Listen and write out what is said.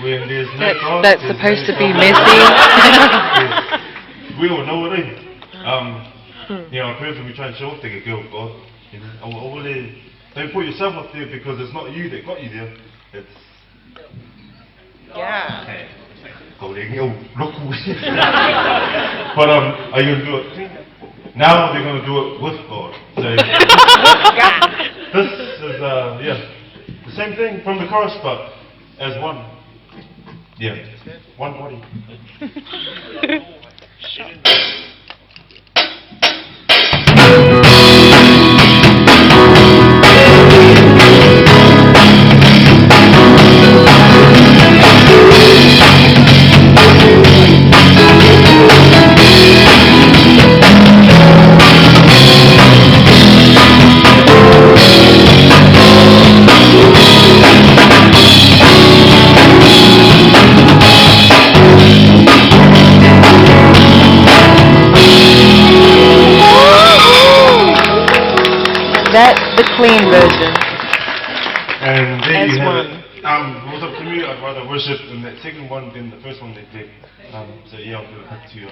when there's no God, That's there's supposed no to be God. messy. We all know what you know, a person we try and show off the girl God. You know, don't put yourself up there because it's not you that got you there. It's Yeah. go there, yo, look. But are you gonna do it? Now they're gonna do it with God. So this is the same thing from the chorus, but as one. Yeah, one body. That's the clean version. And there As you have one. it. It was up to me. I'd rather worship in that second one than the first one they did. So yeah, I'll do it back to you.